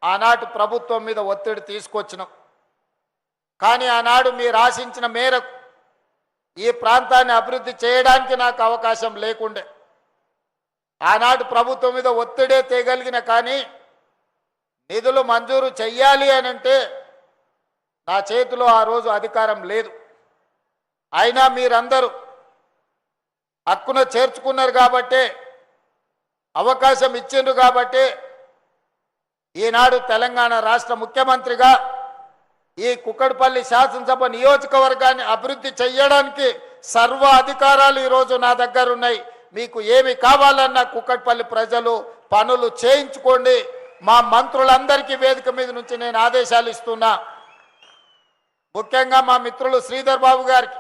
ఆనాటి ప్రభుత్వం మీద ఒత్తిడి తీసుకొచ్చినాం. కానీ ఆనాడు మీరు ఆశించిన మేరకు ఈ ప్రాంతాన్ని అభివృద్ధి చేయడానికి నాకు అవకాశం లేకుండే. ఆనాటి ప్రభుత్వం మీద ఒత్తిడే తేగలిగిన కానీ నిధులు మంజూరు చెయ్యాలి అని అంటే నా చేతిలో ఆ రోజు అధికారం లేదు. అయినా మీరందరూ హక్కున చేర్చుకున్నారు కాబట్టే, అవకాశం ఇచ్చిండ్రు కాబట్టే ఈనాడు తెలంగాణ రాష్ట్ర ముఖ్యమంత్రిగా ఈ కుక్కడపల్లి శాసనసభ నియోజకవర్గాన్ని అభివృద్ధి చేయడానికి సర్వ అధికారాలు ఈరోజు నా దగ్గర ఉన్నాయి. మీకు ఏమి కావాలన్నా కుక్కడపల్లి ప్రజలు పనులు చేయించుకోండి. మా మంత్రులందరికీ వేదిక మీద నుంచి నేను ఆదేశాలు ఇస్తున్నా. ముఖ్యంగా మా మిత్రులు శ్రీధర్ బాబు గారికి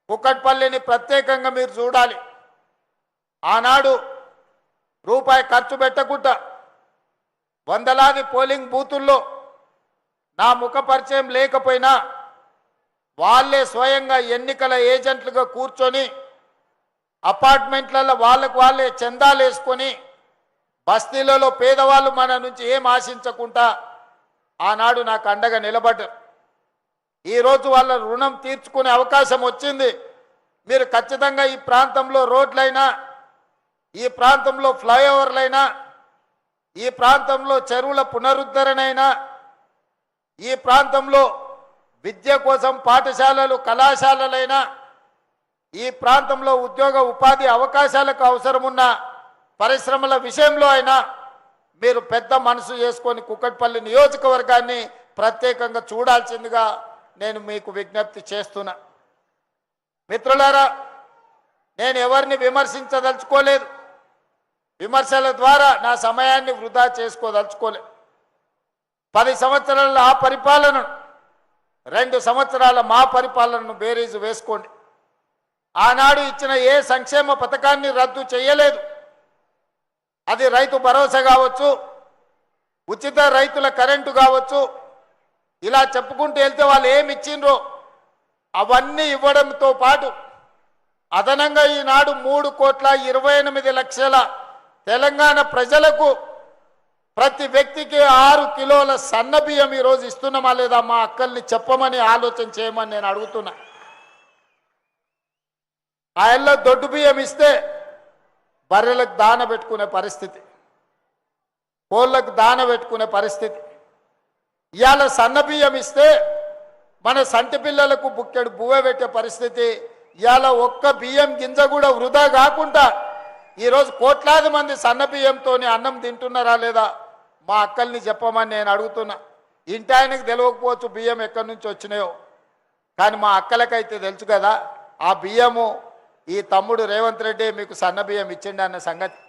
కుక్కడపల్లిని ప్రత్యేకంగా మీరు చూడాలి. ఆనాడు రూపాయి ఖర్చు పెట్టకుండా వందలాది పోలింగ్ బూతుల్లో నా ముఖ పరిచయం లేకపోయినా వాళ్ళే స్వయంగా ఎన్నికల ఏజెంట్లుగా కూర్చొని అపార్ట్మెంట్లలో వాళ్ళే చందాలు వేసుకొని బస్తీలలో పేదవాళ్ళు మన నుంచి ఏం ఆశించకుండా ఆనాడు నాకు అండగా నిలబడ్డారు. ఈరోజు వాళ్ళ రుణం తీర్చుకునే అవకాశం వచ్చింది. మీరు ఖచ్చితంగా ఈ ప్రాంతంలో రోడ్లైనా, ఈ ప్రాంతంలో ఫ్లైఓవర్లైనా, ఈ ప్రాంతంలో చెరువుల పునరుద్ధరణైనా, ఈ ప్రాంతంలో విద్య కోసం పాఠశాలలు కళాశాలలైనా, ఈ ప్రాంతంలో ఉద్యోగ ఉపాధి అవకాశాలకు అవసరమున్న పరిశ్రమల విషయంలో అయినా మీరు పెద్ద మనసు చేసుకొని కుక్కడపల్లి నియోజకవర్గాన్ని ప్రత్యేకంగా చూడాల్సిందిగా నేను మీకు విజ్ఞప్తి చేస్తున్నా. మిత్రులారా, నేను ఎవరిని విమర్శించదలుచుకోలేదు. విమర్శల ద్వారా నా సమయాన్ని వృధా చేసుకోదలుచుకోలేదు. 10 సంవత్సరాల ఆ పరిపాలనను 2 సంవత్సరాల మా పరిపాలనను బేరీజు వేసుకోండి. ఆనాడు ఇచ్చిన ఏ సంక్షేమ పథకాన్ని రద్దు చేయలేదు. అది రైతు భరోసా కావచ్చు, ఉచిత రైతుల కరెంటు కావచ్చు, ఇలా చెప్పుకుంటూ వెళ్తే వాళ్ళు ఏమి ఇచ్చిండ్రో అవన్నీ ఇవ్వడంతో పాటు అదనంగా ఈనాడు 3,28,00,000 తెలంగాణ ప్రజలకు ప్రతి వ్యక్తికి 6 కిలోల సన్న బియ్యం ఈరోజు ఇస్తున్నామా లేదా మా అక్కల్ని చెప్పమని ఆలోచన చేయమని నేను అడుగుతున్నా. ఆ ఇళ్ళ దొడ్డు బియ్యం ఇస్తే బర్రెలకు దాన పెట్టుకునే పరిస్థితి, కోళ్ళకు దాన పెట్టుకునే పరిస్థితి. ఇవాళ సన్న బియ్యం ఇస్తే మన సంటి పిల్లలకు బుక్కెడు బువ్వ పెట్టే పరిస్థితి. ఇవాళ ఒక్క బియ్యం గింజ కూడా వృధా కాకుండా ఈరోజు కోట్లాది మంది సన్న బియ్యంతో అన్నం తింటున్నారా లేదా మా అక్కల్ని చెప్పమని నేను అడుగుతున్నా. ఇంటి ఆయనకు తెలియకపోవచ్చు బియ్యం ఎక్కడి నుంచి వచ్చినాయో, కానీ మా అక్కలకైతే తెలుసు కదా ఆ బియ్యము ఈ తమ్ముడు రేవంత్ రెడ్డి మీకు సన్న బియ్యం ఇచ్చిండి అన్న సంగతి.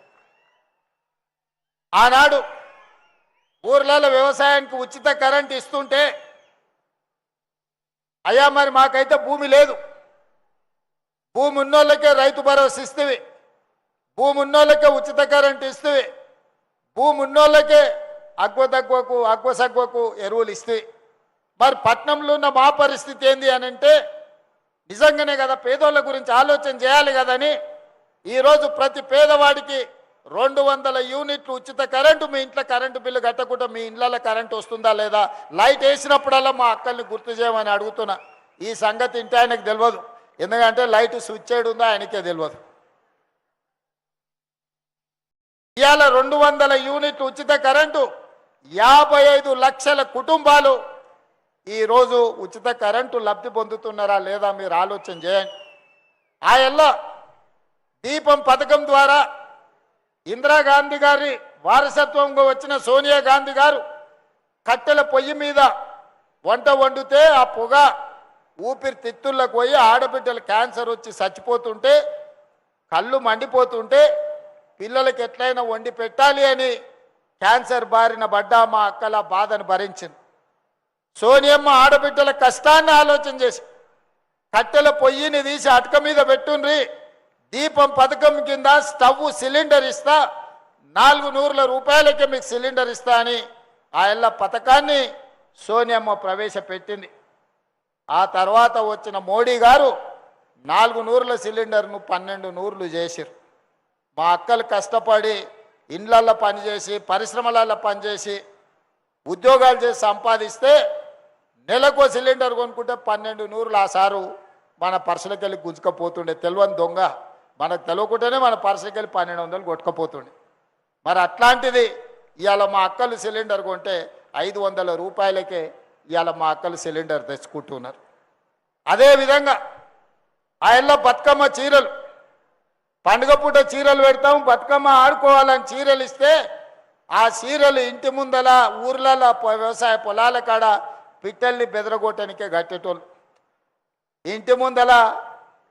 ఆనాడు ఊర్లలో వ్యవసాయానికి ఉచిత కరెంట్ ఇస్తుంటే, అయ్యా మరి మాకైతే భూమి లేదు, భూమి ఉన్నోళ్ళకే రైతు భరోసా ఇస్తేవి, భూమి ఉన్నోళ్ళకే ఉచిత కరెంట్ ఇస్తేవి, భూమి ఉన్నోళ్ళకే అగ్వ సగ్వకు ఎరువులు ఇస్తేవి. మరి పట్నంలో ఉన్న మా పరిస్థితి ఏంది అని అంటే నిజంగానే కదా పేదోళ్ళ గురించి ఆలోచన చేయాలి కదని ఈరోజు ప్రతి పేదవాడికి 200 యూనిట్లు ఉచిత కరెంటు, మీ ఇంట్లో కరెంటు బిల్లు కట్టకుండా మీ ఇళ్ళలో కరెంటు వస్తుందా లేదా, లైట్ వేసినప్పుడల్లా మా అక్కల్ని గుర్తు చేయమని అడుగుతున్నా. ఈ సంగతి ఇంటి ఆయనకు తెలియదు, ఎందుకంటే లైట్ స్విచ్ చేయడం ఉందో ఆయనకే తెలియదు. ఇవాళ 200 యూనిట్లు ఉచిత కరెంటు 55 లక్షల కుటుంబాలు ఈరోజు ఉచిత కరెంటు లబ్ధి పొందుతున్నారా లేదా మీరు ఆలోచన చేయండి. ఆ ఎల్ల దీపం పథకం ద్వారా ఇందిరాగాంధీ గారి వారసత్వంగా వచ్చిన సోనియా గాంధీ గారు కట్టెల పొయ్యి మీద వంట వండితే ఆ పొగ ఊపిరితిత్తుల్లోకి పోయి ఆడబిడ్డలు క్యాన్సర్ వచ్చి చచ్చిపోతుంటే, కళ్ళు మండిపోతుంటే పిల్లలకి ఎట్లయినా వండి పెట్టాలి అని క్యాన్సర్ బారిన పడ్డా మా అక్కల బాధను భరించింది. సోనియమ్మ ఆడబిడ్డల కష్టాన్ని ఆలోచన చేసి కట్టెల పొయ్యిని తీసి అటక మీద పెట్టుండ్రి, దీపం పథకం కింద స్టవ్ సిలిండర్ ఇస్తా, 400 రూపాయలకే మీకు సిలిండర్ ఇస్తా అని ఆ ఎల్ల పథకాన్ని సోనియమ్మ ప్రవేశపెట్టింది. ఆ తర్వాత వచ్చిన మోడీ గారు 400 సిలిండర్ను 1200 చేసిరు. మా అక్కలు కష్టపడి ఇండ్లల్లో పనిచేసి పరిశ్రమలలో పనిచేసి ఉద్యోగాలు చేసి సంపాదిస్తే నెలకు సిలిండర్ కొనుక్కుంటే 1200 ఆ సారు మన పర్సులకి వెళ్ళి గుంజుకపోతుండే. తెలియని దొంగ మనకు తెలియకుండానే మన పర్సులకి వెళ్ళి 1200 కొట్టుకపోతుండే. మరి అట్లాంటిది ఇవాళ మా అక్కలు సిలిండర్ కొంటే 500 రూపాయలకే ఇవాళ మా అక్కలు సిలిండర్ తెచ్చుకుంటున్నారు. అదేవిధంగా ఆ ఇళ్ళ బతుకమ్మ చీరలు, పండుగ పూట చీరలు పెడతాం, బతుకమ్మ ఆడుకోవాలని చీరలు ఇస్తే ఆ చీరలు ఇంటి ముందల ఊర్లలో వ్యవసాయ పొలాల కాడ పిట్టల్ని బెదరగొట్టడానికే కట్టేటోళ్ళు. ఇంటి ముందల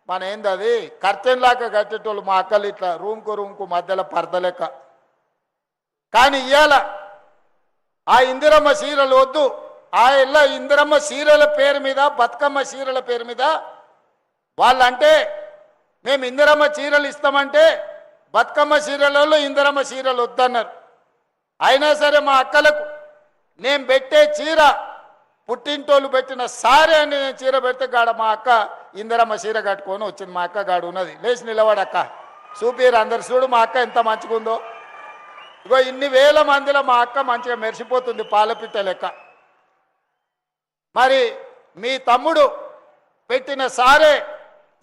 మన ఏంది అది కర్టెన్ లాగా కట్టేటోళ్ళు మా అక్కలు ఇట్లా రూమ్కు మధ్యలో పరద లెక్క. కానీ ఇవాళ ఆ ఇందిరమ్మ చీరలు వద్దు, ఆ ఇళ్ళ ఇందిరమ్మ చీరల పేరు మీద బతుకమ్మ చీరల పేరు మీద వాళ్ళంటే మేము ఇందిరమ్మ చీరలు ఇస్తామంటే బతుకమ్మ చీరలలో ఇందిరమ్మ చీరలు వద్దన్నారు. అయినా సరే మా అక్కలకు నేను పెట్టే చీర పుట్టింటోళ్ళు పెట్టిన సారే అని నేను చీర పెడితే గాడ మా అక్క ఇందిరమ్మ చీర కట్టుకొని వచ్చింది. మా అక్క గాడు ఉన్నది, లేచి నిలబడక్క చూపిరు అందరు చూడు మా అక్క ఎంత మంచిగా ఉందో. ఇగో ఇన్ని వేల మందిలో మా అక్క మంచిగా మెరిసిపోతుంది పాలపిట్ట లెక్క. మరి మీ తమ్ముడు పెట్టిన సారే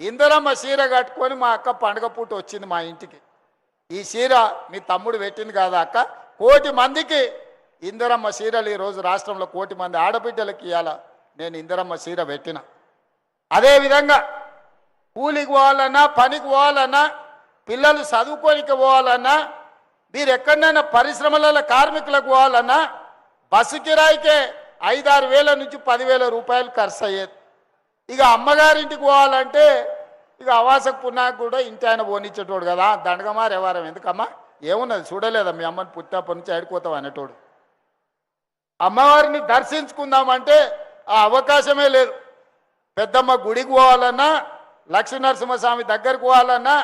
ఇందిరమ్మ చీర కట్టుకొని మా అక్క పండుగ పూట వచ్చింది మా ఇంటికి. ఈ చీర మీ తమ్ముడు పెట్టింది కాదా అక్క? 1,00,00,000 మందికి ఇందిరమ్మ చీరలు ఈరోజు రాష్ట్రంలో 1,00,00,000 మంది ఆడబిడ్డలకి ఇవ్వాల నేను ఇందిరమ్మ చీర పెట్టిన. అదేవిధంగా కూలికి పోవాలన్నా, పనికి పోవాలన్నా, పిల్లలు చదువుకోనికి పోవాలన్నా, మీరు ఎక్కడైనా పరిశ్రమల కార్మికులకు పోవాలన్నా బస్సు కిరాయికే 5-6 వేల నుంచి 10,000 రూపాయలు ఖర్చు అయ్యేది. ఇక అమ్మగారింటికి పోవాలంటే ఇక అవాసకు పున్నాకు కూడా ఇంటి ఆయన పోనిచ్చేటోడు కదా, దండగమారు ఎవరం ఎందుకమ్మా ఏమున్నది చూడలేదా మీ అమ్మని పుట్టినప్పటి నుంచి ఆడుకోతావు అనేటోడు. అమ్మవారిని దర్శించుకుందామంటే ఆ అవకాశమే లేదు. పెద్దమ్మ గుడికి పోవాలన్నా, లక్ష్మీనరసింహస్వామి దగ్గరికి పోవాలన్నా,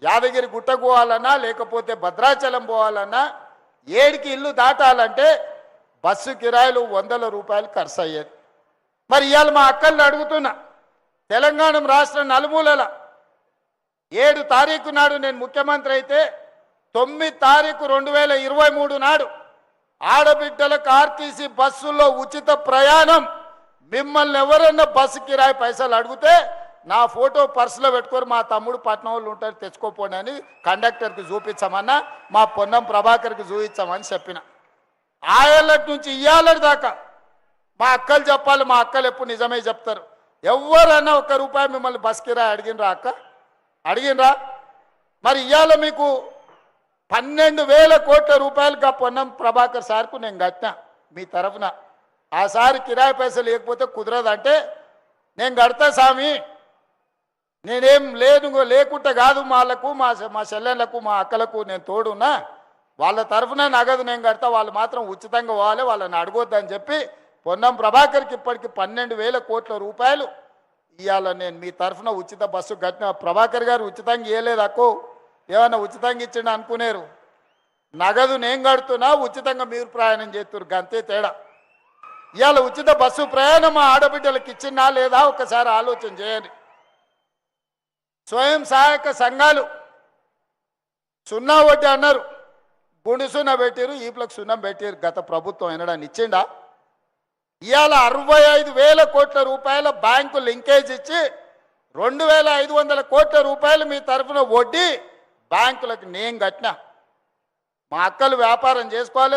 యాదగిరి గుట్టకు పోవాలన్నా, లేకపోతే భద్రాచలం పోవాలన్నా, 7కి ఇల్లు దాటాలంటే బస్సు కిరాయిలు 100 రూపాయలు ఖర్చు అయ్యేది. మరి ఇవాళ మా అక్కల్ని అడుగుతున్నా, తెలంగాణ రాష్ట్రం నలుమూలల 7 తారీఖు నాడు నేను ముఖ్యమంత్రి అయితే 9 తారీఖు 2023 నాడు ఆడబిడ్డలకు ఆర్టీసీ బస్సుల్లో ఉచిత ప్రయాణం. మిమ్మల్ని ఎవరన్నా బస్సు కిరాయి పైసలు అడిగితే నా ఫోటో పర్సులో పెట్టుకొని మా తమ్ముడు పట్నం వాళ్ళు ఉంటారు తెచ్చుకోపోండి అని కండక్టర్కి చూపించమన్నా, మా పొన్నం ప్రభాకర్కి చూపించామని చెప్పిన. ఆయళ్ళటి నుంచి ఇయ్యాలటి దాకా మా అక్కలు చెప్పాలి, మా అక్కలు ఎప్పుడు నిజమే చెప్తారు. ఎవరన్నా 1 రూపాయి మిమ్మల్ని బస్ కిరాయి అడిగినరా అక్క? అడిగినరా? మరి ఇవాళ మీకు 12,000 కోట్ల రూపాయలుగా పొన్నం ప్రభాకర్ సార్కు నేను కట్టినా మీ తరఫున. ఆ సారి కిరాయి పైసలు లేకపోతే కుదరదంటే నేను కడతా స్వామి, నేనేం లేకుంటే కాదు వాళ్ళకు మా చెల్లెళ్ళకు మా అక్కలకు నేను తోడున్నా, వాళ్ళ తరఫున నగదు నేను కడతా, వాళ్ళు మాత్రం ఉచితంగా పోవాలి, వాళ్ళని అడగొద్దని చెప్పి పొన్నం ప్రభాకర్కి ఇప్పటికి 12,000 కోట్ల రూపాయలు ఇవాళ నేను మీ తరఫున ఉచిత బస్సు కట్టిన. ప్రభాకర్ గారు ఉచితంగా ఇవ్వలేదు అక్కో, ఏమన్నా ఉచితంగా ఇచ్చిండు అనుకునేరు. నగదు నేను కడుతున్నా, ఉచితంగా మీరు ప్రయాణం చేస్తున్నారు, గంతే తేడా. ఇవాళ ఉచిత బస్సు ప్రయాణం మా ఆడబిడ్డలకు ఇచ్చిందా లేదా ఒకసారి ఆలోచన చేయండి. స్వయం సహాయక సంఘాలు 0 వడ్డీ అన్నారు, గుండు సున్నా పెట్టారు, ఈపులకు సున్నం పెట్టారు. గత ప్రభుత్వం ఎనడాన్ని ఇచ్చిండా? ఇవాళ 65,000 కోట్ల రూపాయల బ్యాంకు లింకేజ్ ఇచ్చి 2,500 కోట్ల రూపాయలు మీ తరఫున వడ్డీ బ్యాంకులకు నేను కట్టినా. మా అక్కలు వ్యాపారం చేసుకోవాలి,